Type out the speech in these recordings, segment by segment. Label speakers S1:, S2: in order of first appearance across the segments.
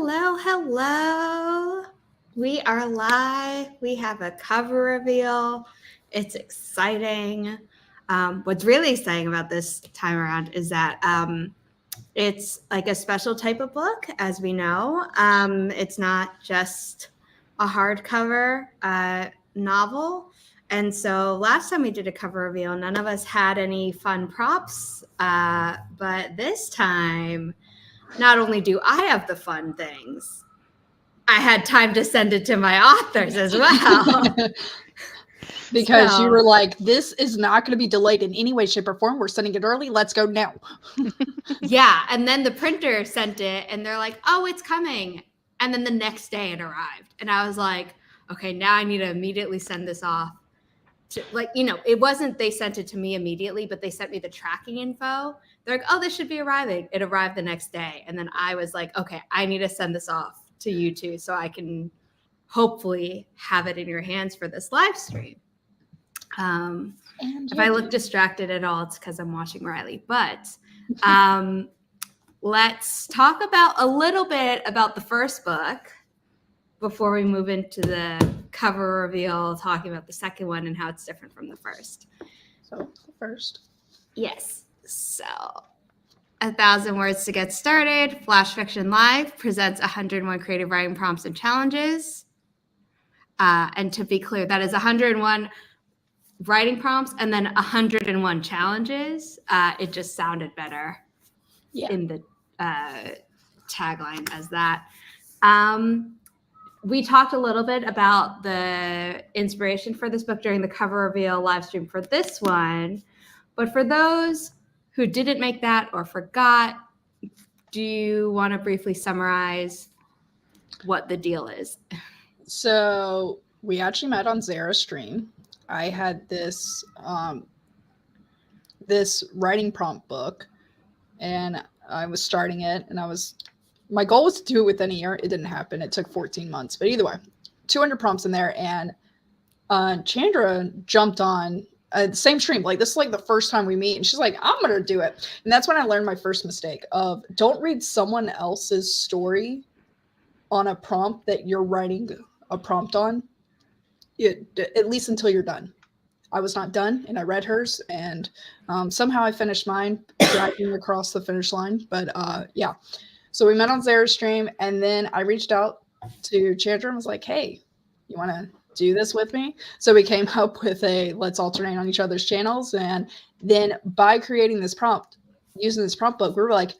S1: Hello, hello. We are live. We have a cover reveal. It's exciting. What's really exciting about this time around is that it's like a special type of book, as we know. It's not just a hardcover novel. And so last time we did a cover reveal, none of us had any fun props. But this time, not only do I have the fun things, I had time to send it to my authors as well.
S2: Because you were like, this is not going to be delayed in any way, shape, or form. We're sending it early. Let's go now.
S1: Yeah. And then the printer sent it and they're like, oh, it's coming. And then the next day it arrived. And I was like, okay, now I need to immediately send this off. It wasn't they sent it to me immediately, but they sent me the tracking info. They're like, oh, this should be arriving. It arrived the next day. And then I was like, okay, I need to send this off to you two so I can hopefully have it in your hands for this live stream. If I look distracted at all, it's because I'm watching Riley. But let's talk about a little bit about the first book before we move into the cover reveal, talking about the second one and how it's different from the first.
S2: So, the first.
S1: Yes. So, 1,000 words to get started. Flash Fiction Live presents 101 creative writing prompts and challenges. And to be clear, that is 101 writing prompts and then 101 challenges. It just sounded better in the tagline as that. We talked a little bit about the inspiration for this book during the cover reveal live stream for this one. But for those who didn't make that or forgot, do you want to briefly summarize what the deal is?
S2: So we actually met on Zara's stream. I had this this writing prompt book, and I was starting it, and my goal was to do it within a year. It didn't happen. It took 14 months. But either way, 200 prompts in there. And Chandra jumped on the same stream. Like, this is like the first time we meet. And she's like, I'm going to do it. And that's when I learned my first mistake of don't read someone else's story on a prompt that you're writing a prompt on, at least until you're done. I was not done, and I read hers, and somehow I finished mine, dragging across the finish line. But yeah. So we met on Zara's stream, and then I reached out to Chandra and was like, hey, you want to do this with me? So we came up with let's alternate on each other's channels. And then by creating this prompt, using this prompt book, we were like,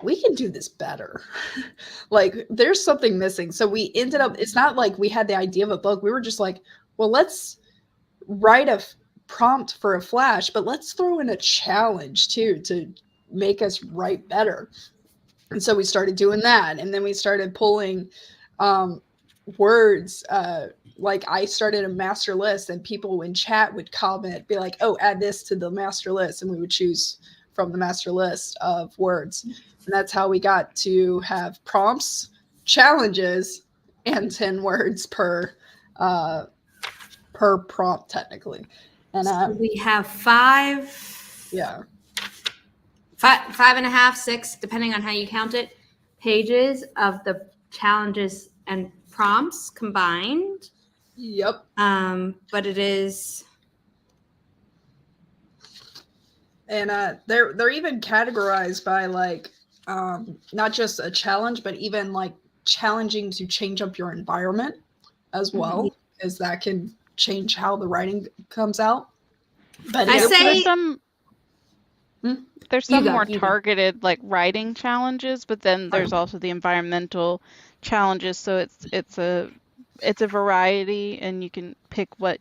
S2: we can do this better. Like, there's something missing. So we ended up, it's not like we had the idea of a book. We were just like, well, let's write a prompt for a flash, but let's throw in a challenge too to make us write better. And so we started doing that. And then we started pulling words. Like, I started a master list, and people in chat would comment, be like, oh, add this to the master list. And we would choose from the master list of words. And that's how we got to have prompts, challenges, and 10 words per prompt, technically. And
S1: so we have 5.
S2: Yeah.
S1: 5.5, 6, depending on how you count it, pages of the challenges and prompts combined.
S2: Yep.
S1: But it is.
S2: And they're even categorized by like not just a challenge, but even like challenging to change up your environment as well, because that can change how the writing comes out. But
S3: there's some more targeted like writing challenges, but then there's also the environmental challenges. So it's a variety, and you can pick what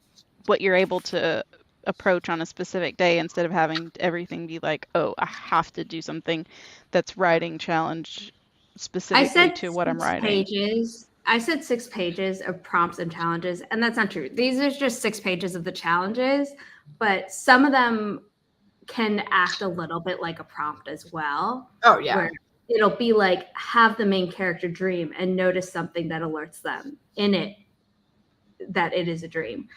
S3: you're able to approach on a specific day instead of having everything be like, oh, I have to do something that's writing challenge specifically to what I'm writing.
S1: I said 6 pages of prompts and challenges, and that's not true. These are just 6 pages of the challenges, but some of them can act a little bit like a prompt as well.
S2: Oh, yeah.
S1: Where it'll be like, have the main character dream and notice something that alerts them in it that it is a dream.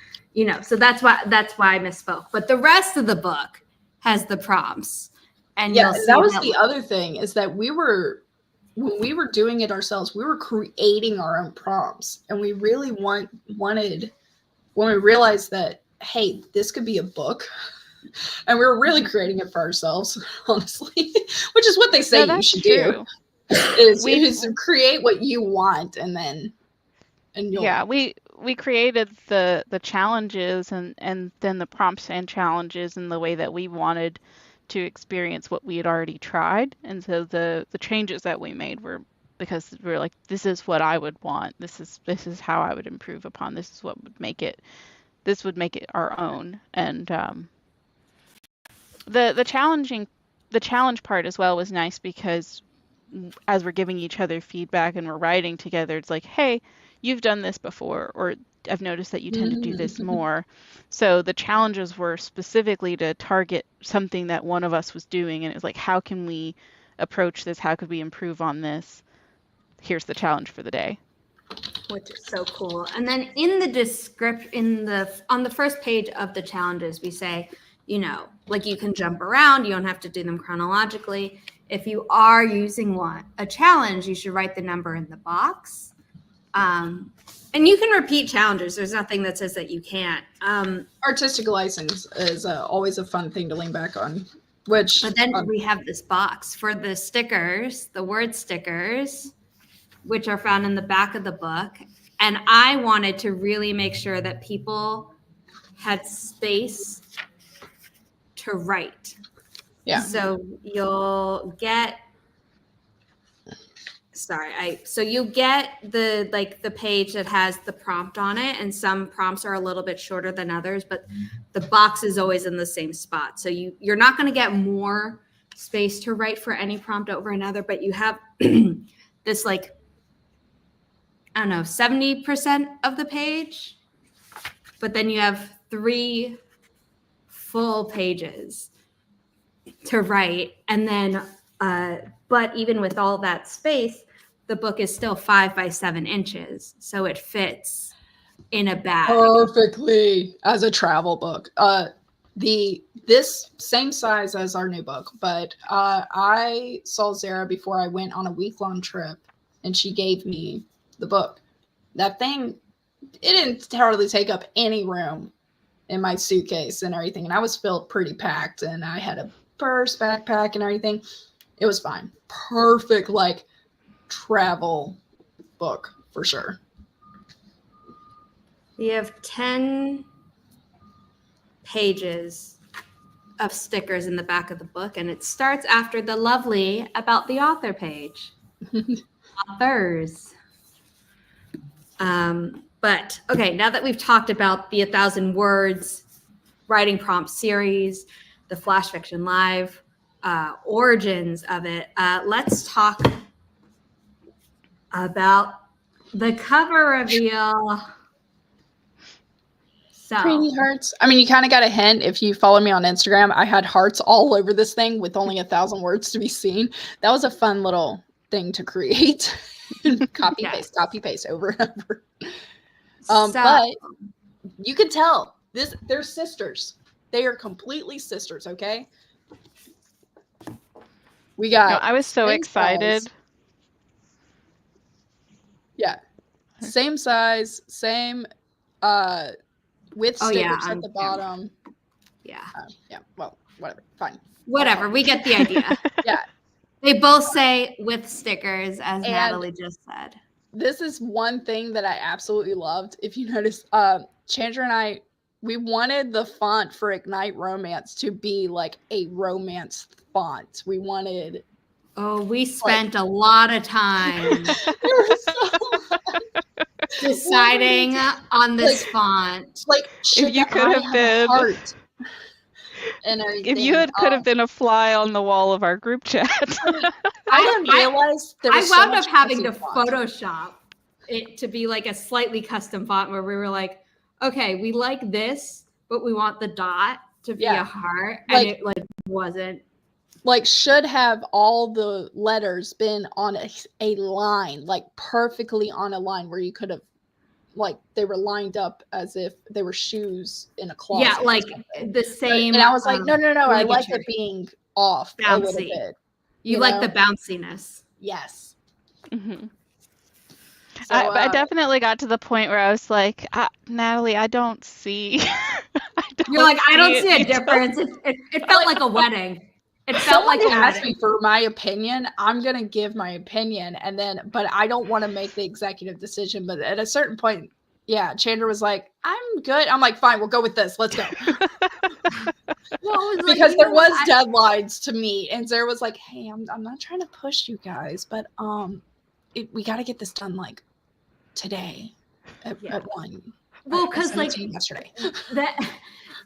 S1: So that's why I misspoke. But the rest of the book has the prompts. And
S2: yeah, that was the other thing, is that we were when we were doing it ourselves, we were creating our own prompts, and we really wanted, when we realized that, hey, this could be a book, and we were really creating it for ourselves, honestly, which is what they say you should do. Is create what you want, and you'll...
S3: we created the challenges and then the prompts and challenges in the way that we wanted to experience what we had already tried. And so the changes that we made were because we were like, this is what I would want. This is how I would improve upon. This is what would make it our own. And the challenge part as well was nice because as we're giving each other feedback and we're writing together, it's like, hey, you've done this before, or I've noticed that you tend to do this more. So the challenges were specifically to target something that one of us was doing, and it was like, how can we approach this? How could we improve on this? Here's the challenge for the day.
S1: Which is so cool. And then in the description, on the first page of the challenges, we say, you know, like you can jump around. You don't have to do them chronologically. If you are using a challenge, you should write the number in the box. And you can repeat challenges. There's nothing that says that you can't.
S2: Artistic license is always a fun thing to lean back on. But
S1: then we have this box for the stickers, the word stickers, which are found in the back of the book. And I wanted to really make sure that people had space to write.
S2: Yeah.
S1: So you'll get you get the page that has the prompt on it, and some prompts are a little bit shorter than others, but the box is always in the same spot. So you're not going to get more space to write for any prompt over another, but you have this 70% of the page, but then you have 3 full pages to write. And then, but even with all that space, the book is still 5 by 7 inches. So it fits in a bag
S2: perfectly as a travel book. This same size as our new book, but I saw Zara before I went on a week-long trip, and she gave me the book. That thing, it didn't hardly take up any room in my suitcase and everything, and I was filled pretty packed, and I had a purse, backpack, and everything. It was fine. Perfect, travel book for sure.
S1: We have 10 pages of stickers in the back of the book, and it starts after the lovely about the author page. Authors. But okay, now that we've talked about the 1,000 words writing prompt series, the Flash Fiction Live, origins of it, let's talk about the cover reveal. So,
S2: pretty hearts. I mean, you kind of got a hint if you follow me on Instagram. I had hearts all over this thing with only 1,000 words to be seen. That was a fun little thing to create. Copy paste over and over. But you can tell they're sisters. They are completely sisters. Okay. We got.
S3: No, I was so excited.
S2: Size. Yeah, same size, same. With stickers at the bottom.
S1: Yeah.
S2: Yeah. Well, whatever. Fine.
S1: Whatever. We get the idea.
S2: Yeah.
S1: They both say with stickers, as Natalie just said.
S2: This is one thing that I absolutely loved. If you notice, Chandra and I, we wanted the font for Ignite Romance to be like a romance font. We wanted.
S1: Oh, we spent a lot of time deciding on this font.
S3: If you could have been, if you could have been a fly on the wall of our group chat.
S2: I didn't realize there was
S1: I wound up having to Photoshop it to be like a slightly custom font where we were like, okay, we like this, but we want the dot to be a heart, and it wasn't.
S2: Should have all the letters been on a line, perfectly on a line where you could have, they were lined up as if they were shoes in a closet.
S1: Yeah, the same.
S2: And I was like, no, I like it being off
S1: bouncy.
S2: a little bit.
S1: You like the bounciness.
S2: Yes.
S3: Mhm.
S2: So,
S3: I definitely got to the point where I was like, Natalie, I don't see.
S1: You're like, I don't see a
S3: it.
S1: difference. It felt like a wedding. It felt like
S2: someone
S1: a
S2: asked me
S1: wedding.
S2: for my opinion. I'm going to give my opinion, but I don't want to make the executive decision. But at a certain point, yeah, Chandra was like, I'm good. I'm like, fine, we'll go with this. Let's go.
S1: Well, it was like,
S2: Because
S1: you
S2: there
S1: know,
S2: was deadlines to meet, and Sarah was like, hey, I'm not trying to push you guys, but we got to get this done like today at 1.
S1: Well, because like
S2: yesterday.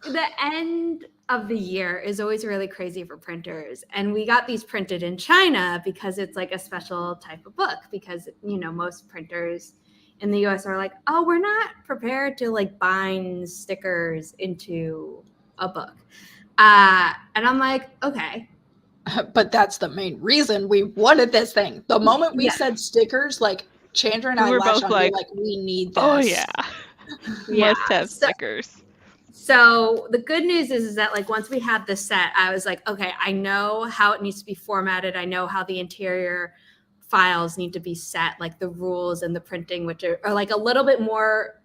S1: the end of the year is always really crazy for printers, and we got these printed in China because it's like a special type of book, because most printers in the US are like, oh, we're not prepared to like bind stickers into a book, and I'm like, okay.
S2: But that's the main reason we wanted this thing. The moment we
S1: Yeah.
S2: said stickers, like Chandra and
S3: We
S2: I
S3: were
S2: lashed
S3: both
S2: on,
S3: like,
S2: we need this.
S3: oh yeah,
S1: Yeah.
S3: must have stickers.
S1: So the good news is that like once we had this set, I was like, okay, I know how it needs to be formatted. I know how the interior files need to be set, like the rules and the printing, which are like a little bit more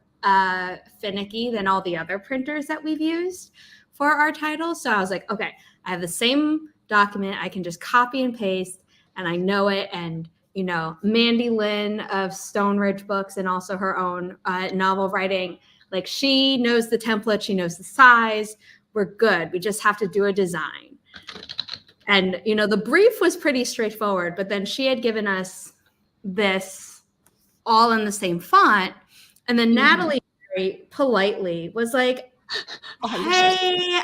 S1: finicky than all the other printers that we've used for our titles. So I was like, okay, I have the same document. I can just copy and paste, and I know it. And Mandy Lynn of Stone Ridge Books, and also her own novel writing, like she knows the template, she knows the size. We're good. We just have to do a design. And the brief was pretty straightforward, but then she had given us this all in the same font. And then Natalie very politely was like, hey,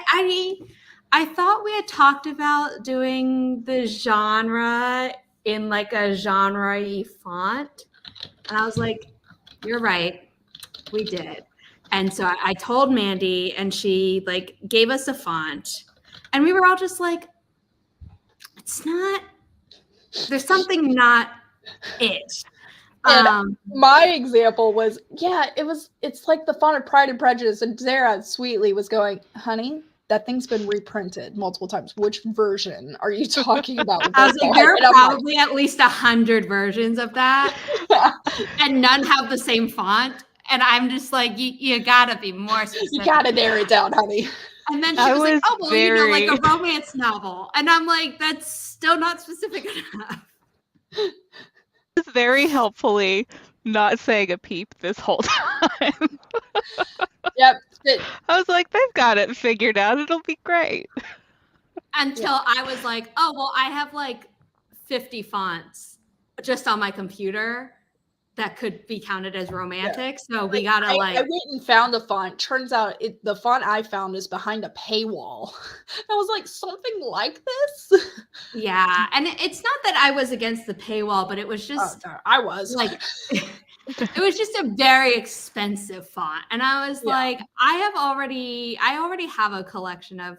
S1: I thought we had talked about doing the genre in like a genre-y font. And I was like, you're right. We did. And so I told Mandy, and she like gave us a font, and we were all just like, there's something not it.
S2: And my example was, it's like the font of Pride and Prejudice, and Sarah sweetly was going, honey, that thing's been reprinted multiple times. Which version are you talking about?
S1: I was like, there are probably at least 100 versions of that, and none have the same font. And I'm just like, you gotta be more specific.
S2: You gotta narrow it down, honey.
S1: And then she was like, oh, well, like a romance novel. And I'm like, that's still not specific enough.
S3: It's very helpfully not saying a peep this whole time.
S2: Yep.
S3: I was like, they've got it figured out. It'll be great.
S1: Until I was like, oh, well, I have like 50 fonts just on my computer that could be counted as romantic. So we gotta I went
S2: and found a font. Turns out the font I found is behind a paywall. I was like, something like this?
S1: Yeah. And it's not that I was against the paywall, but it was just
S2: I was
S1: like it was just a very expensive font. And I was like, I already have a collection of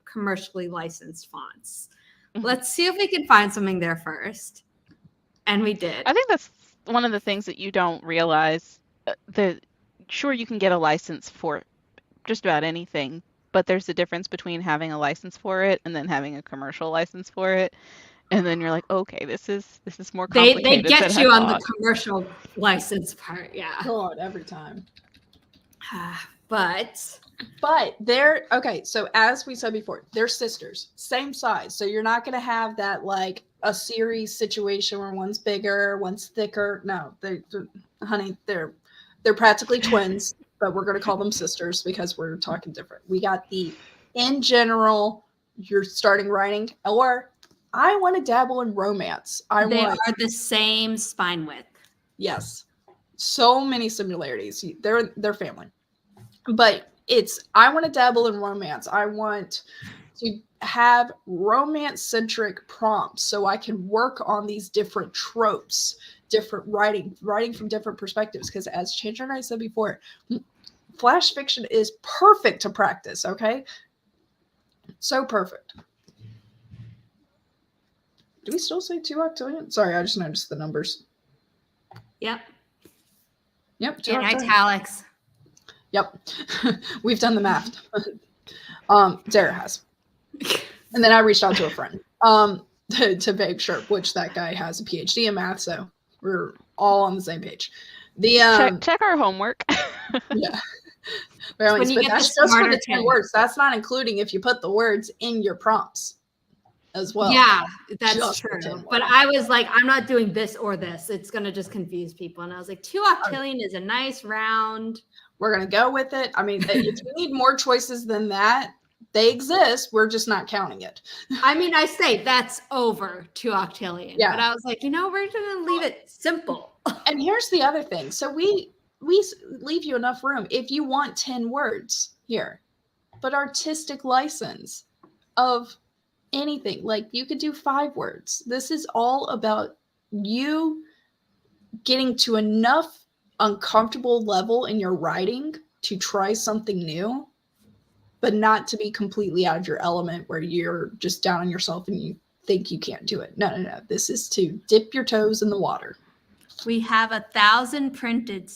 S1: commercially licensed fonts. Let's see if we can find something there first. And we did.
S3: I think that's one of the things that you don't realize. Sure, you can get a license for just about anything, but there's a difference between having a license for it and then having a commercial license for it. And then you're like, okay, this is more complicated.
S1: They get you on the commercial license part, yeah.
S2: God, every time.
S1: But
S2: they're okay. So as we said before, they're sisters, same size. So you're not going to have that like a series situation where one's bigger, one's thicker. No, honey, they're practically twins, but we're going to call them sisters because we're talking different. We got in general, you're starting writing, or I want to dabble in romance. They
S1: are the same spine width.
S2: Yes, so many similarities. They're family, but I want to dabble in romance. I want to have romance-centric prompts so I can work on these different tropes, different writing from different perspectives. Because as Chandra and I said before, flash fiction is perfect to practice, okay? So perfect. Do we still say 2 octillion? Sorry, I just noticed the numbers.
S1: Yep.
S2: Yep.
S1: In italics.
S2: Yep. We've done the math. Sarah has. And then I reached out to a friend. to make sure, which that guy has a PhD in math, so we're all on the same page. The
S3: check our homework.
S2: yeah.
S1: When
S2: But
S1: you get
S2: that's
S1: the
S2: just for
S1: smarter
S2: the 10
S1: kid.
S2: words. That's not including if you put the words in your prompts as well.
S1: Yeah, that's
S2: Just the
S1: true.
S2: 10
S1: But
S2: words.
S1: I was like, I'm not doing this or this. It's going to just confuse people. And I was like, 2 octillion is a nice round.
S2: We're going to go with it. I mean, if you need more choices than that, they exist. We're just not counting it.
S1: I mean, I say that's over 2 octillion.
S2: Yeah.
S1: But I was like, we're going to leave it simple.
S2: And here's the other thing. So we leave you enough room if you want 10 words here, but artistic license of anything. Like you could do 5 words. This is all about you getting to enough uncomfortable level in your writing to try something new, but not to be completely out of your element where you're just down on yourself and you think you can't do it. No. This is to dip your toes in the water.
S1: We have 1,000 printed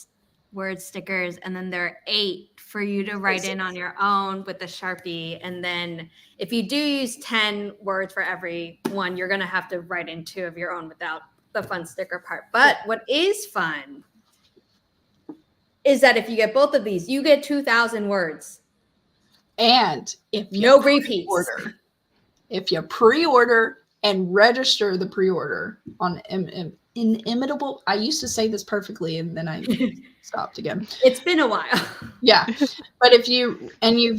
S1: word stickers, and then there are 8 for you to write in on your own with a Sharpie. And then if you do use 10 words for every one, you're going to have to write in 2 of your own without the fun sticker part. But what is fun is that if you get both of these, you get 2,000 words. And
S2: if you
S1: no repeats.
S2: If you pre-order and register the pre-order on Inimitable, I used to say this perfectly and then I stopped again.
S1: It's been a while.
S2: Yeah, but if you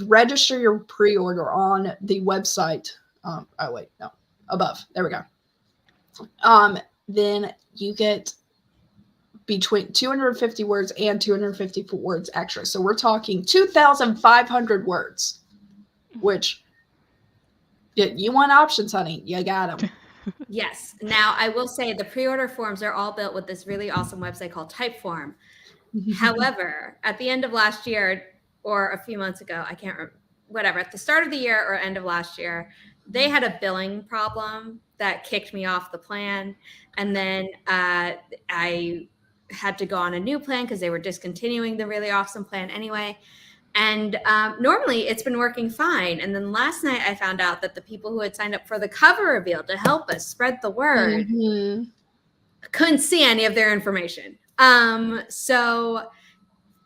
S2: register your pre-order on the website, above, there we go. Then you get between 250 words and 250 words extra. So we're talking 2,500 words, which you want options, honey. You got them.
S1: Yes. Now, I will say the pre-order forms are all built with this really awesome website called Typeform. However, at the end of last year or a few months ago, I can't remember, whatever, at the start of the year or end of last year, they had a billing problem that kicked me off the plan. And then I had to go on a new plan because they were discontinuing the really awesome plan anyway. And normally it's been working fine. And then last night I found out that the people who had signed up for the cover reveal to help us spread the word couldn't see any of their information. So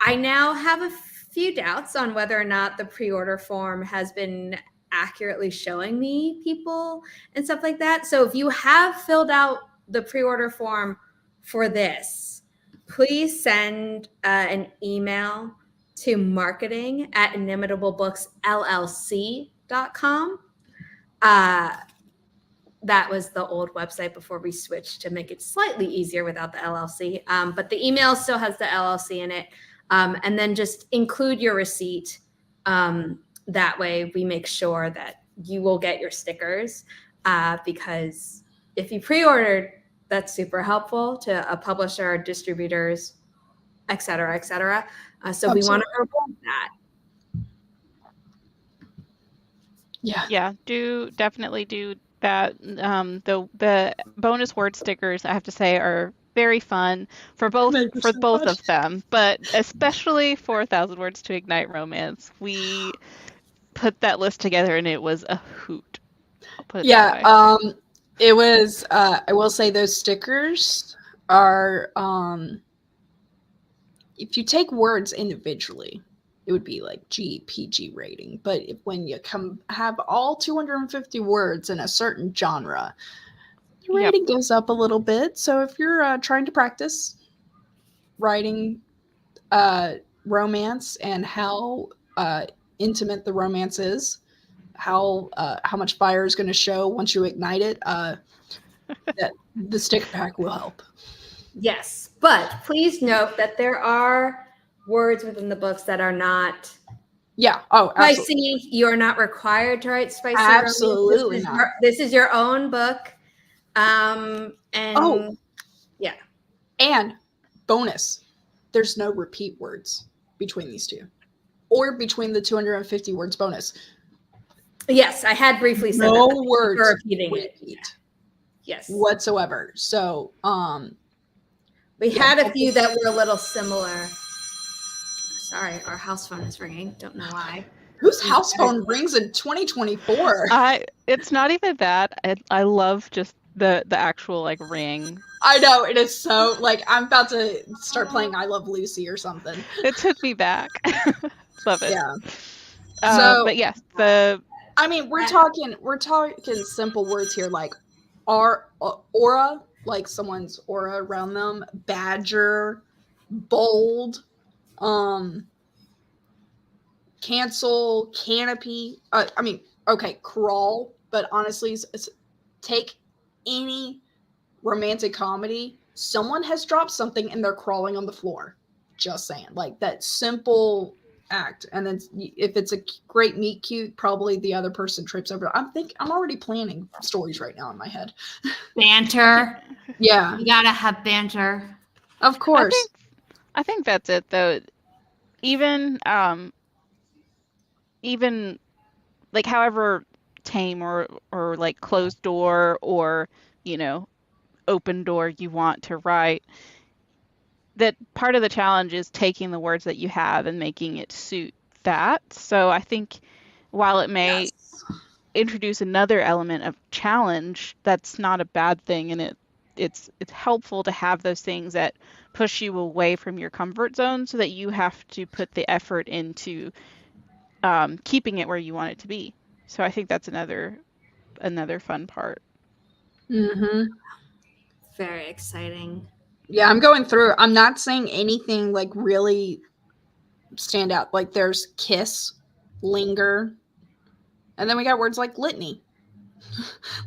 S1: I now have a few doubts on whether or not the pre-order form has been accurately showing me people and stuff like that. So if you have filled out the pre-order form for this, please send an email to marketing@inimitablebooksllc.com. That was the old website before we switched to make it slightly easier without the LLC. But the email still has the LLC in it. And then just include your receipt. That way we make sure that you will get your stickers. Because if you pre-ordered, that's super helpful to a publisher, distributors, et cetera, et cetera. So we want to reward that.
S3: Yeah, definitely do that. The bonus word stickers, I have to say, are very fun for both of them, but especially for 1,000 Words to Ignite Romance. We put that list together and it was a hoot. I'll put it that way.
S2: It was. I will say those stickers are. If you take words individually, it would be like PG rating. But when you have all 250 words in a certain genre, the rating goes up a little bit. So if you're trying to practice writing romance and how intimate the romance is, how much fire is going to show once you ignite it, that the sticker pack will help.
S1: Yes, but please note that there are words within the books that are not spicy. You are not required to write spicy.
S2: Absolutely not.
S1: This is your own book. And
S2: bonus, there's no repeat words between these two, or between the 250 words bonus.
S1: Yes, I had briefly said
S2: no
S1: that.
S2: words
S1: repeating
S2: repeat.
S1: It. Yes,
S2: whatsoever. So
S1: we had a few that were a little similar. Sorry, our house phone is ringing. Don't know why.
S2: Whose house phone rings in 2024?
S3: It's not even that. I love just the actual like ring.
S2: I know, it is so like I'm about to start playing I Love Lucy or something.
S3: It took me back. Love it.
S2: Yeah. So
S3: but yes, the
S2: I mean, we're talking simple words here, like aura, like someone's aura around them, badger, bold, cancel, canopy. I mean, okay, crawl, but honestly, take any romantic comedy. Someone has dropped something and they're crawling on the floor. Just saying, like that simple act. And then if it's a great meet cute, probably the other person trips over. I'm already planning stories right now in my head.
S1: Banter.
S2: Yeah,
S1: You gotta have banter.
S2: of course.
S3: I think that's it though. Even like however tame or like closed door or open door you want to write, that part of the challenge is taking the words that you have and making it suit that. So I think while it may introduce another element of challenge, that's not a bad thing, and it's helpful to have those things that push you away from your comfort zone so that you have to put the effort into keeping it where you want it to be. So I think that's another fun part.
S2: Mm-hmm.
S1: Very exciting.
S2: Yeah, I'm going through. I'm not saying anything like really stand out. Like there's kiss, linger, and then we got words like litany.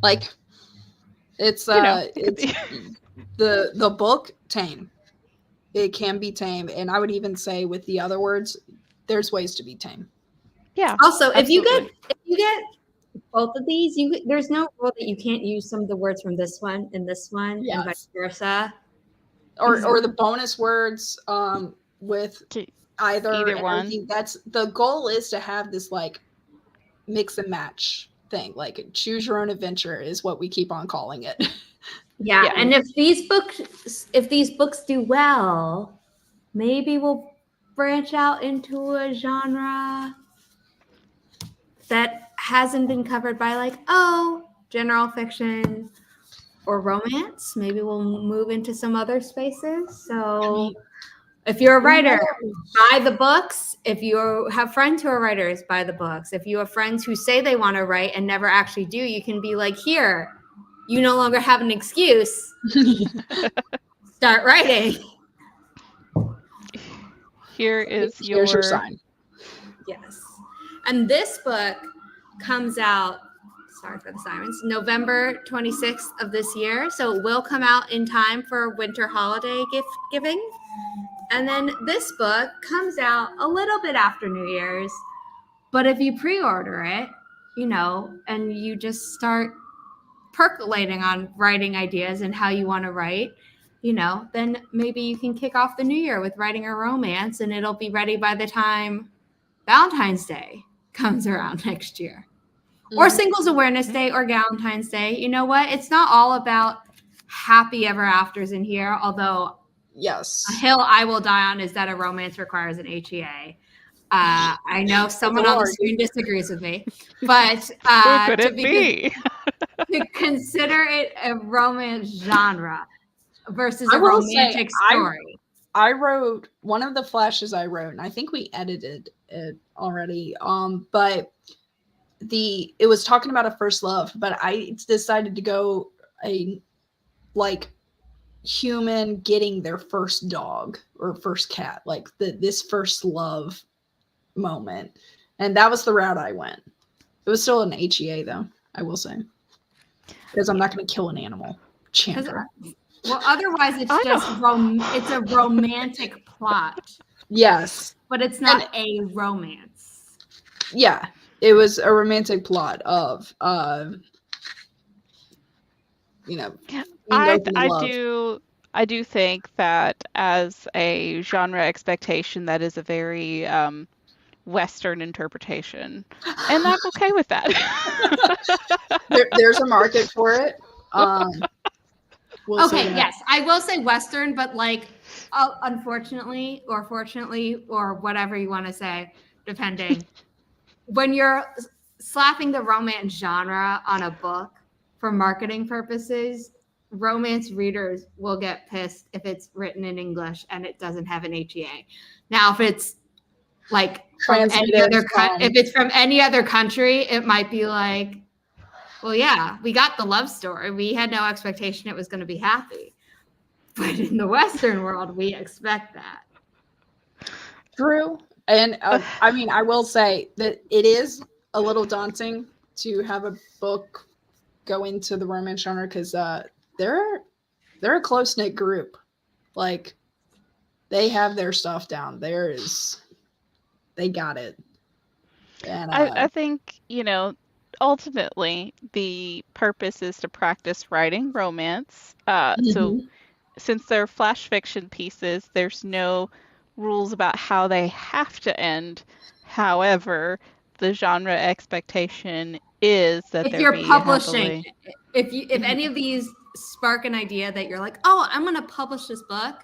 S2: Like it's the book tame. It can be tame, and I would even say with the other words, there's ways to be tame.
S3: Yeah.
S1: Also,
S3: absolutely.
S1: if you get both of these, there's no rule that you can't use some of the words from this one and this one, and vice versa.
S2: Or the bonus words with either
S3: one.
S2: That's the goal, is to have this like mix and match thing. Like choose your own adventure is what we keep on calling it.
S1: Yeah, and if these books do well, maybe we'll branch out into a genre that hasn't been covered by like general fiction or romance. Maybe we'll move into some other spaces. So if you're a writer, buy the books. If you have friends who are writers, buy the books. If you have friends who say they want to write and never actually do, you can be like, here, you no longer have an excuse. Start writing.
S3: Here's
S2: your sign.
S1: Yes. And this book comes out, sorry for the sirens, November 26th of this year. So it will come out in time for winter holiday gift giving. And then this book comes out a little bit after New Year's. But if you pre-order it, and you just start percolating on writing ideas and how you want to write, then maybe you can kick off the new year with writing a romance, and it'll be ready by the time Valentine's Day comes around next year. Or Singles Awareness Day or Valentine's Day. You know what? It's not all about happy ever afters in here, although a hill I will die on is that a romance requires an HEA. I know someone on the screen disagrees with me, but to consider it a romance genre versus a romantic story.
S2: I wrote one of the flashes I wrote, and I think we edited it already. But it was talking about a first love, but I decided to go human getting their first dog or first cat, like this first love moment, and that was the route I went. It was still an HEA though, I will say, because I'm not going to kill an animal. Chandra.
S1: Well, otherwise it's it's a romantic plot.
S2: Yes,
S1: but it's not a romance.
S2: Yeah, it was a romantic plot of
S3: I do think that as a genre expectation, that is a very Western interpretation, and I'm okay with that.
S2: There's a market for it.
S1: Yes, I will say Western, but unfortunately or fortunately or whatever you want to say, depending, when you're slapping the romance genre on a book for marketing purposes, romance readers will get pissed if it's written in English and it doesn't have an HEA. Now, if it's like from any other if it's from any other country, it might be like, well, yeah, we got the love story. We had no expectation it was going to be happy. But in the Western world, we expect that.
S2: True. And I mean, I will say that it is a little daunting to have a book go into the romance genre because they're a close-knit group. Like, they have their stuff down. They got it. And
S3: I think, ultimately the purpose is to practice writing romance. So since they're flash fiction pieces, there's no rules about how they have to end. However, the genre expectation is that
S1: if
S3: there
S1: you're
S3: be
S1: publishing, if any of these spark an idea that you're like, oh, I'm going to publish this book,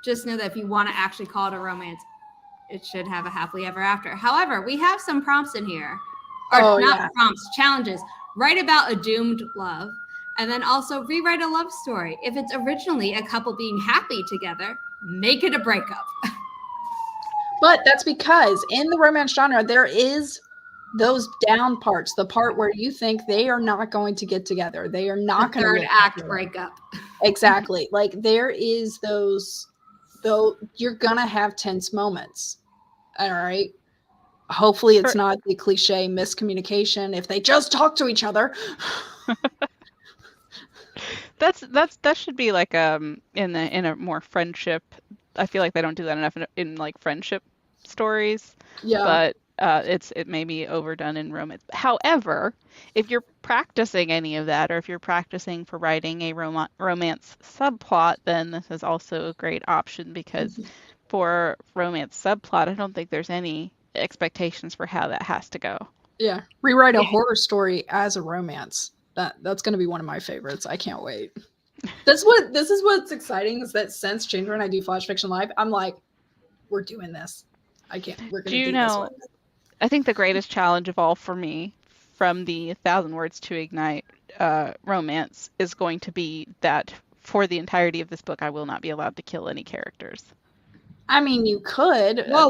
S1: just know that if you want to actually call it a romance, it should have a happily ever after. However, we have some prompts in here, or prompts, challenges. Write about a doomed love, and then also rewrite a love story. If it's originally a couple being happy together, make it a breakup.
S2: But that's because in the romance genre, there is those down parts, the part where you think they are not going to get together. They are not going to
S1: third act breakup.
S2: Exactly. Like, there is those, though, you're going to have tense moments. All right. Hopefully it's not the cliche miscommunication if they just talk to each other.
S3: That should be like in a more friendship. I feel like they don't do that enough in like friendship stories.
S2: Yeah.
S3: But it may be overdone in romance. However, if you're practicing any of that, or if you're practicing for writing a romance subplot, then this is also a great option because for romance subplot, I don't think there's any expectations for how that has to go.
S2: Yeah. Rewrite a horror story as a romance. That's going to be one of my favorites. I can't wait. This is what's exciting is that since Chandra and I do Flash Fiction Live, I'm like, we're doing this. We're going to do this one.
S3: I think the greatest challenge of all for me from the 1,000 Words to Ignite romance is going to be that for the entirety of this book, I will not be allowed to kill any characters.
S2: I mean, you could.
S1: Well,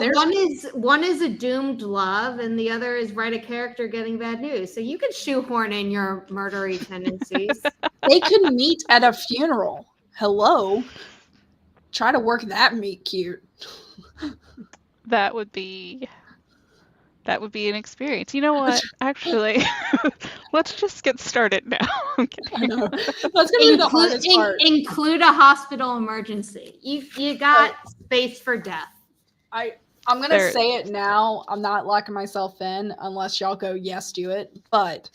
S1: one is a doomed love, and the other is write a character getting bad news. So you could shoehorn in your murdery tendencies.
S2: They could meet at a funeral. Hello. Try to work that meet cute.
S3: That would be an experience. You know what? Actually, let's just get started now.
S2: I know. That's going to be the hardest part.
S1: Include a hospital emergency. You got space for death.
S2: I'm going to say it now. I'm not locking myself in unless y'all go, yes, do it. But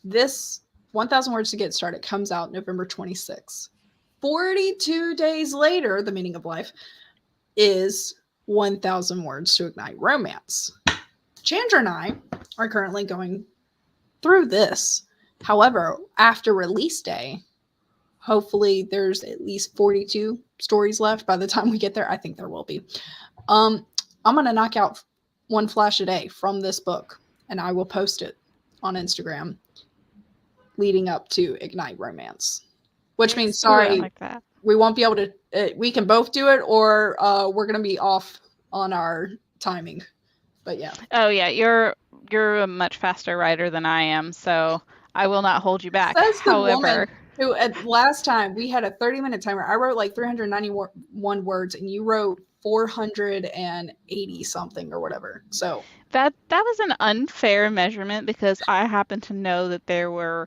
S2: this 1,000 Words to Get Started comes out November 26th. 42 days later, The Meaning of Life is 1,000 Words to Ignite Romance. Chandra and I are currently going through this. However, after release day, hopefully there's at least 42 stories left by the time we get there. I think there will be. I'm going to knock out one flash a day from this book, and I will post it on Instagram leading up to Ignite Romance. Which means, sorry,
S3: like that.
S2: We won't be able to, we can both do it, or we're going to be off on our timing. But yeah.
S3: Oh yeah, you're a much faster writer than I am, so I will not hold you back. However,
S2: who at last time we had a 30-minute timer. I wrote like 391 words, and you wrote 480 something or whatever. So
S3: that was an unfair measurement because I happen to know that there were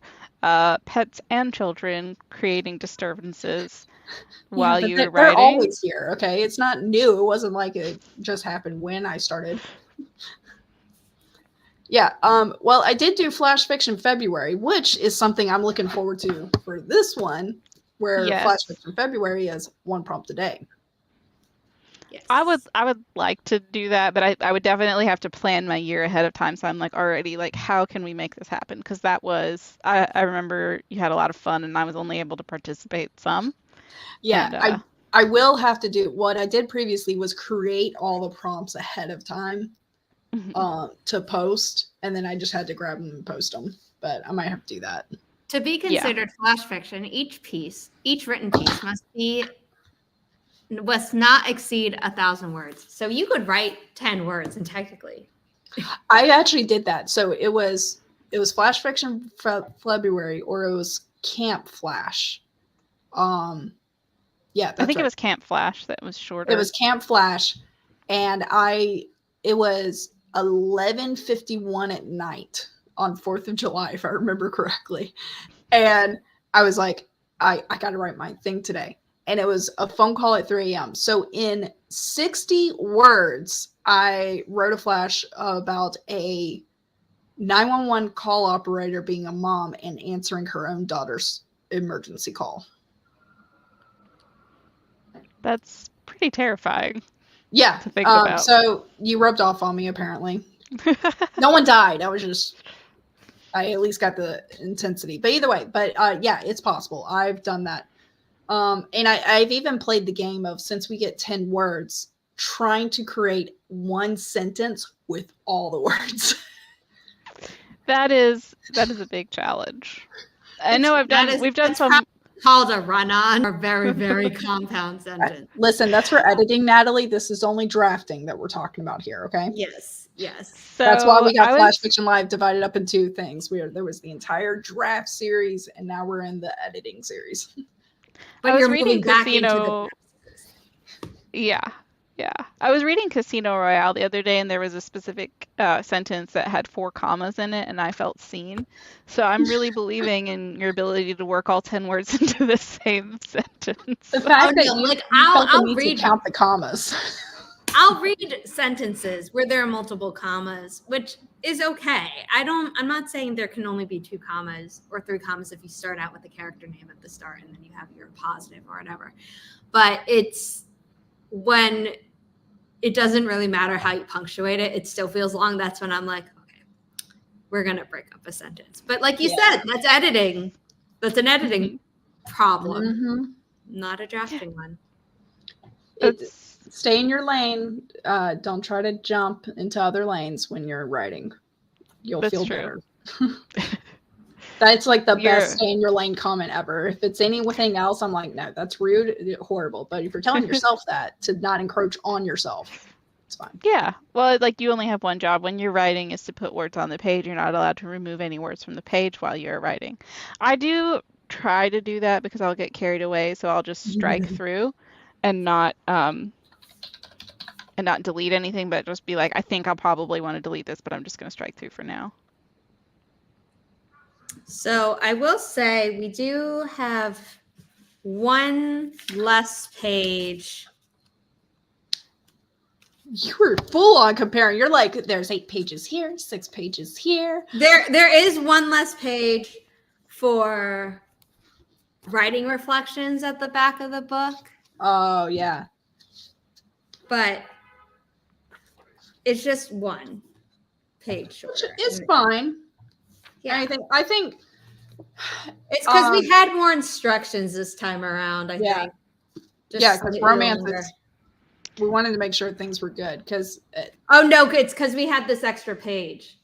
S3: pets and children creating disturbances while you were writing.
S2: They're always here. Okay, it's not new. It wasn't like it just happened when I started. Yeah. Well, I did do Flash Fiction February, which is something I'm looking forward to for this one, where Flash Fiction February is one prompt a day.
S1: Yes.
S3: I would like to do that, but I would definitely have to plan my year ahead of time. So I'm like already like, how can we make this happen? Because that was I remember you had a lot of fun, and I was only able to participate some.
S2: Yeah,
S3: and,
S2: I will have to do what I did previously was create all the prompts ahead of time. to post, and then I just had to grab them and post them. But I might have to do that.
S1: To be considered flash fiction, each written piece must not exceed 1,000 words. So you could write 10 words, and technically,
S2: I actually did that. So it was flash fiction February, or it was Camp Flash. Yeah, that's
S3: I think
S2: right.
S3: it was Camp Flash that was shorter.
S2: It was Camp Flash, and it was 11:51 at night on 4th of July, if I remember correctly. And I was like, I got to write my thing today. And it was a phone call at 3 a.m. So in 60 words, I wrote a flash about a 911 call operator being a mom and answering her own daughter's emergency call.
S3: That's pretty terrifying.
S2: Yeah.
S3: To think about.
S2: So you rubbed off on me, apparently. No one died. I at least got the intensity. But either way, yeah, it's possible. I've done that. And I've even played the game of, since we get 10 words, trying to create one sentence with all the words.
S3: That is a big challenge. I know we've done some
S1: called a run-on, or very, very compound sentence.
S2: Listen, that's for editing, Natalie. This is only drafting that we're talking about here, okay?
S1: Yes.
S3: So
S2: that's why we got Flash Fiction Live divided up in two things. There was the entire draft series, and now we're in the editing series.
S3: But you're reading Casino. Yeah. I was reading Casino Royale the other day, and there was a specific sentence that had 4 commas in it, and I felt seen. So I'm really believing in your ability to work all 10 words into the same sentence.
S2: The fact that I'll read to count the commas.
S1: I'll read sentences where there are multiple commas, which is okay. I'm not saying there can only be 2 commas or 3 commas if you start out with a character name at the start and then you have your positive or whatever. But it's when it doesn't really matter how you punctuate it, it still feels long. That's when I'm like, okay, we're going to break up a sentence. But like you said, that's editing. That's an editing problem, not a drafting one.
S2: Stay in your lane. Don't try to jump into other lanes when you're writing. You'll feel better. That's like the best stay in your lane comment ever. If it's anything else, I'm like, no, that's rude, horrible. But if you're telling yourself that, to not encroach on yourself, it's fine.
S3: Yeah. Well, like, you only have one job when you're writing, is to put words on the page. You're not allowed to remove any words from the page while you're writing. I do try to do that because I'll get carried away, so I'll just strike through and not delete anything, but just be like, I think I'll probably want to delete this, but I'm just going to strike through for now.
S1: So I will say we do have one less page.
S2: You were full on comparing. You're like, there's 8 pages here, 6 pages here.
S1: There is one less page for writing reflections at the back of the book.
S2: Oh, yeah.
S1: But it's just one page shorter.
S2: It's fine.
S1: Yeah,
S2: I think
S1: it's because we had more instructions this time around. I think.
S2: Because romance we wanted to make sure things were good. Because
S1: it's because we had this extra page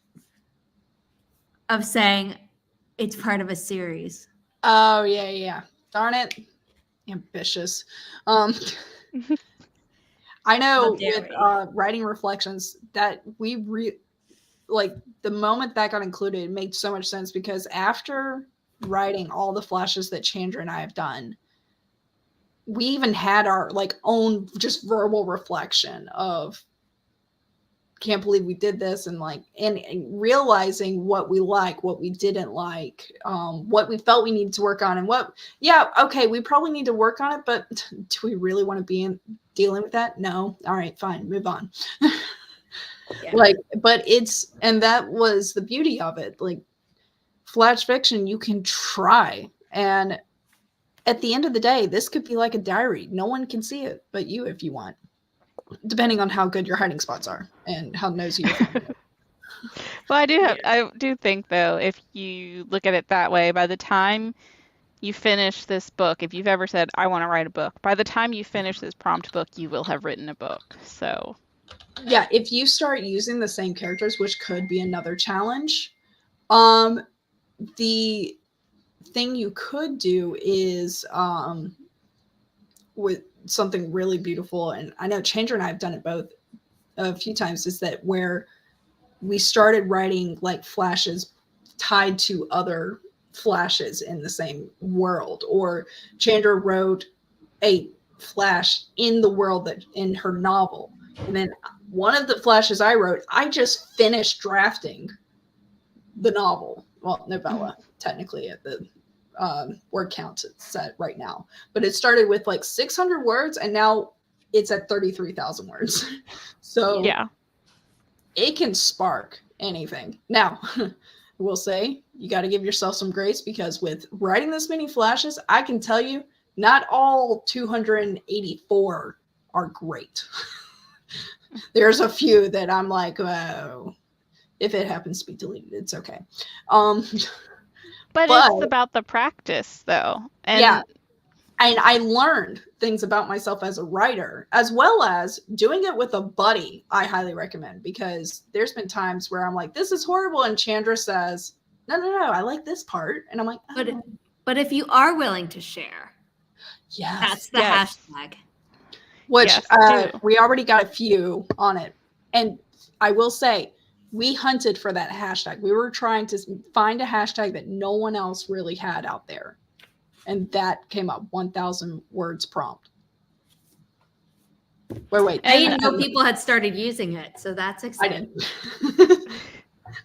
S1: of saying it's part of a series.
S2: Oh yeah. Darn it, ambitious. I know with writing reflections that like the moment that got included, it made so much sense, because after writing all the flashes that Chandra and I have done, we even had our own just verbal reflection of, can't believe we did this, and realizing what we like, what we didn't like, what we felt we needed to work on, and we probably need to work on it, but do we really want to be dealing with that? No. All right, fine, move on. But that was the beauty of it. Like, flash fiction, you can try, and at the end of the day, this could be like a diary. No one can see it but you, if you want, depending on how good your hiding spots are and how nosy you're finding it.
S3: Well, I do think, though, if you look at it that way, by the time you finish this book, if you've ever said, I want to write a book, by the time you finish this prompt book, you will have written a book. So
S2: Yeah, if you start using the same characters, which could be another challenge, the thing you could do is with something really beautiful, and I know Chandra and I have done it both a few times, is that where we started writing like flashes tied to other flashes in the same world, or Chandra wrote a flash in the world that in her novel, and then one of the flashes I wrote, I just finished drafting the novel, well, novella, technically at the word count it's set right now, but it started with like 600 words and now it's at 33,000 words. So
S3: Yeah.
S2: it can spark anything. Now, we'll say you got to give yourself some grace, because with writing this many flashes, I can tell you not all 284 are great. There's a few that I'm like, oh, if it happens to be deleted, it's okay.
S3: But it's about the practice, though. And
S2: yeah. And I learned things about myself as a writer, as well as doing it with a buddy. I highly recommend, because there's been times where I'm like, this is horrible. And Chandra says, no, I like this part. And I'm like, oh.
S1: But if you are willing to share,
S2: yes,
S1: that's the hashtag.
S2: Which we already got a few on it. And I will say, we hunted for that hashtag. We were trying to find a hashtag that no one else really had out there. And that came up, 1,000 words prompt. Wait.
S1: I didn't know people had started using it, so that's exciting.
S2: I didn't.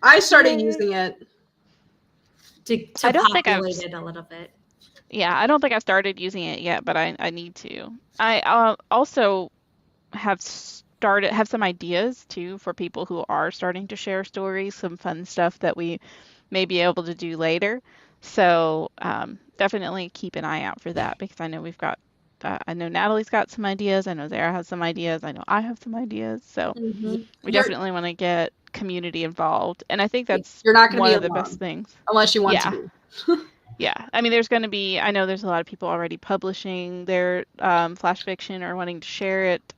S2: I started using it
S1: to populate it a little bit.
S3: Yeah, I don't think I've started using it yet, but I need to. I also have some ideas too for people who are starting to share stories, some fun stuff that we may be able to do later. So definitely keep an eye out for that, because I know we've got, I know Natalie's got some ideas. I know Zara has some ideas. I know I have some ideas. So we definitely want to get community involved. And I think that's
S2: you're not going to be
S3: one of the best things.
S2: Unless you want to be.
S3: Yeah. I mean, there's going to be, I know there's a lot of people already publishing their flash fiction or wanting to share it,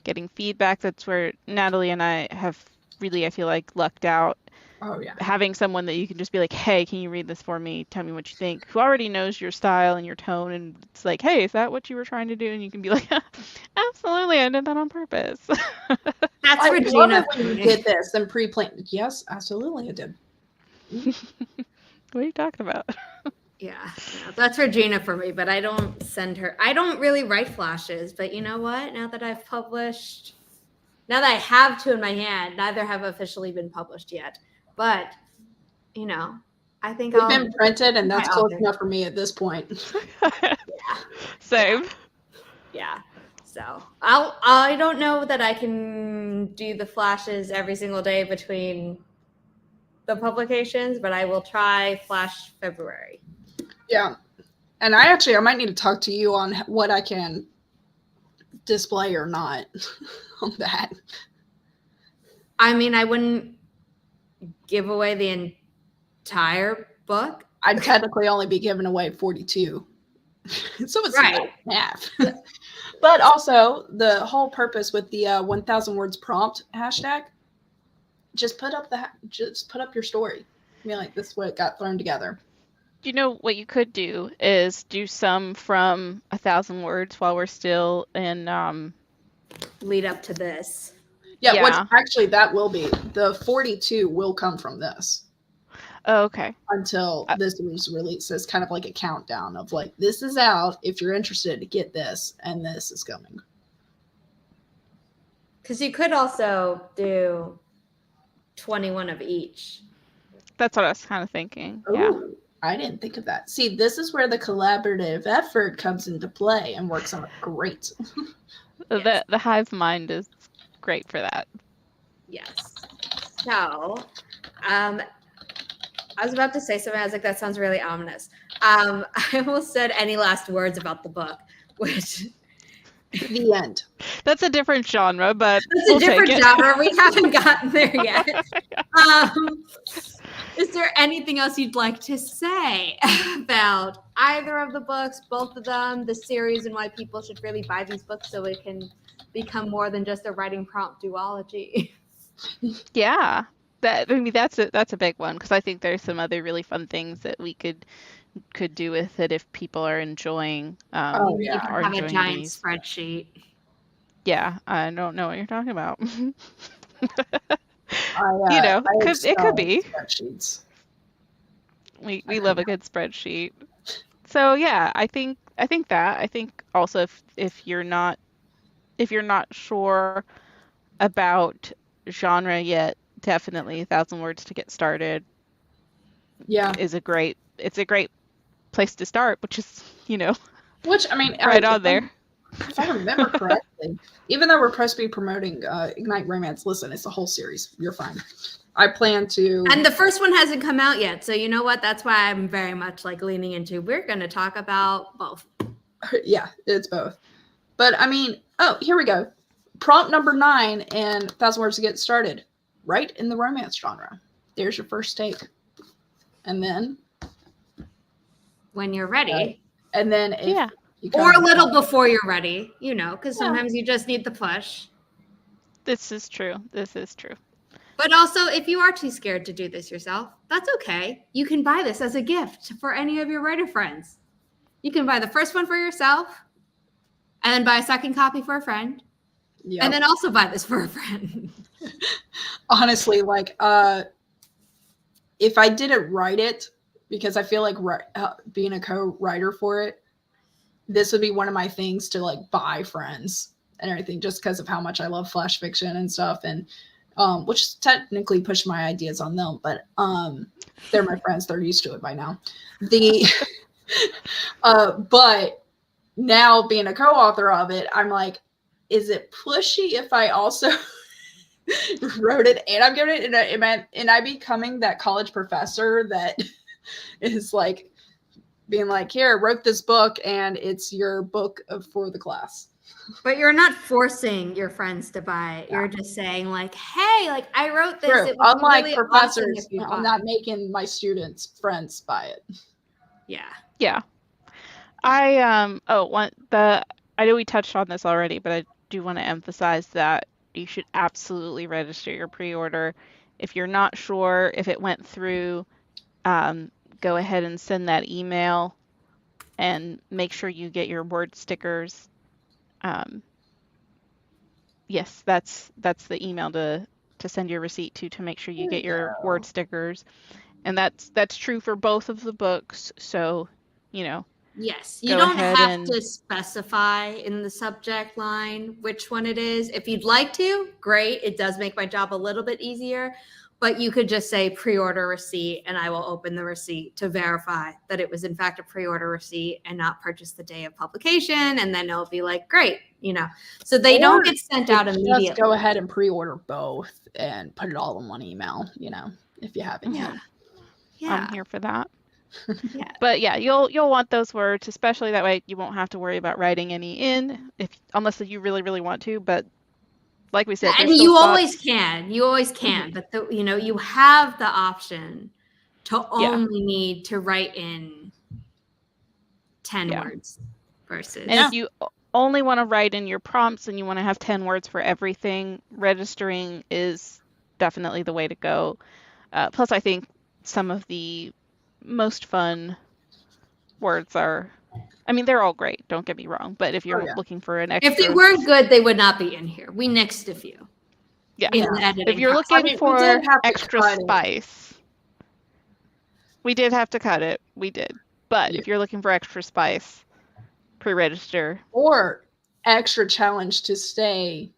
S3: getting feedback. That's where Natalie and I have really, I feel like, lucked out.
S2: Oh, yeah.
S3: Having someone that you can just be like, hey, can you read this for me? Tell me what you think. Who already knows your style and your tone. And it's like, hey, is that what you were trying to do? And you can be like, absolutely, I did that on purpose.
S1: That's Regina.
S2: When you did this and pre-planned. Yes, absolutely, I did.
S3: What are you talking about?
S1: Yeah, that's Regina for me, but I don't send her. I don't really write flashes, but you know what? Now that I've published, now that I have two in my hand, neither have officially been published yet. But, you know, I think
S2: they've been printed, and that's close enough for me at this point.
S1: Yeah.
S3: Same.
S1: Yeah. So I don't know that I can do the flashes every single day between the publications, but I will try Flash February.
S2: Yeah. And I might need to talk to you on what I can display or not on that.
S1: I mean, I wouldn't give away the entire book.
S2: I'd technically only be giving away 42. So it's
S1: right.
S2: Half. But also, the whole purpose with the 1,000 words prompt hashtag, just put up your story. I mean, like, this is what got thrown together.
S3: You know what you could do is do some from 1,000 words while we're still in
S1: lead up to this.
S2: Yeah. Which actually that will be the 42 will come from this.
S3: Oh, okay.
S2: Until this was released, it's kind of like a countdown of like, this is out. If you're interested to get this, and this is coming.
S1: Because you could also do 21 of each.
S3: That's what I was kind of thinking.
S2: Ooh,
S3: yeah.
S2: I didn't think of that. See, this is where the collaborative effort comes into play and works out great.
S3: Yes. The hive mind is great for that.
S1: Yes. So, I was about to say something. I was like, that sounds really ominous. I almost said any last words about the book, which
S2: the end.
S3: That's a different genre, but
S1: it's a different genre. We haven't gotten there yet. Is there anything else you'd like to say about either of the books, both of them, the series, and why people should really buy these books so it can become more than just a writing prompt duology.
S3: Yeah. That's a big one because I think there's some other really fun things that we could do with it if people are enjoying
S2: Oh,
S1: You
S2: yeah.
S1: can
S3: are
S1: have a
S3: enjoying
S1: giant
S3: these.
S1: spreadsheet.
S3: Yeah, I don't know what you're talking about.
S2: I
S3: It could
S2: excel in
S3: be.
S2: spreadsheets.
S3: We love a good spreadsheet. So yeah, I think that. I think also if you're not sure about genre yet, definitely 1,000 words to get started
S2: Yeah.
S3: is a great place to start, which is,
S2: Which, I mean,
S3: right on there.
S2: if I remember correctly, even though we're supposed to be promoting Ignite Romance, listen, it's a whole series. You're fine. I plan to.
S1: And the first one hasn't come out yet. So you know what? That's why I'm very much like leaning into we're going to talk about both.
S2: Yeah, it's both. But I mean, oh, here we go. Prompt number 9 and 1,000 words to get started. Write in the romance genre. There's your first take. And then
S1: When you're ready.
S2: and then if
S3: Yeah.
S2: you
S1: Or a little before you're ready, because sometimes you just need the push.
S3: This is true.
S1: But also, if you are too scared to do this yourself, that's okay. You can buy this as a gift for any of your writer friends. You can buy the first one for yourself, and then buy a second copy for a friend, and then also buy this for a friend.
S2: Honestly, like, if I didn't write it, because I feel like being a co-writer for it, this would be one of my things to like buy friends and everything, just because of how much I love flash fiction and stuff, and which technically push my ideas on them, but they're my friends, they're used to it by now. But now being a co-author of it, I'm like, is it pushy if I also wrote it and I'm giving it, and I becoming that college professor that is like being like, here, wrote this book and it's your book for the class.
S1: But you're not forcing your friends to buy it. You're just saying like, hey, like I wrote this.
S2: True.
S1: It would
S2: Unlike
S1: really
S2: professors,
S1: awesome if you
S2: I'm
S1: bought
S2: not
S1: it.
S2: making my students friends buy it.
S1: Yeah.
S3: Yeah. I know we touched on this already, but I do want to emphasize that you should absolutely register your pre-order. If you're not sure if it went through, go ahead and send that email and make sure you get your word stickers. Yes, that's the email to send your receipt to make sure you get your word stickers. And that's true for both of the books. So,
S1: Yes, you
S3: go
S1: don't
S3: ahead
S1: have
S3: and
S1: to specify in the subject line which one it is. If you'd like to, great. It does make my job a little bit easier, but you could just say pre-order receipt and I will open the receipt to verify that it was in fact a pre-order receipt and not purchased the day of publication. And then it'll be like, great, so they don't get sent out immediately.
S2: Just go ahead and pre-order both and put it all in one email, if you haven't yet.
S1: Yeah.
S3: I'm here for that.
S1: Yeah.
S3: But yeah, you'll want those words, especially that way you won't have to worry about writing any in unless you really, really want to. But like we said,
S1: and you always can. But you have the option to only need to write in 10 words versus.
S3: And if you only want to write in your prompts and you want to have 10 words for everything, registering is definitely the way to go. Plus, I think some of the most fun words are, they're all great, don't get me wrong, but if you're looking for an extra...
S1: If they weren't good, they would not be in here. We nixed a few.
S3: Yeah.
S1: In the editing
S3: if you're
S1: process.
S3: looking for extra spice, we did have to cut it. We did. But if you're looking for extra spice, pre-register.
S2: Or extra challenge to stay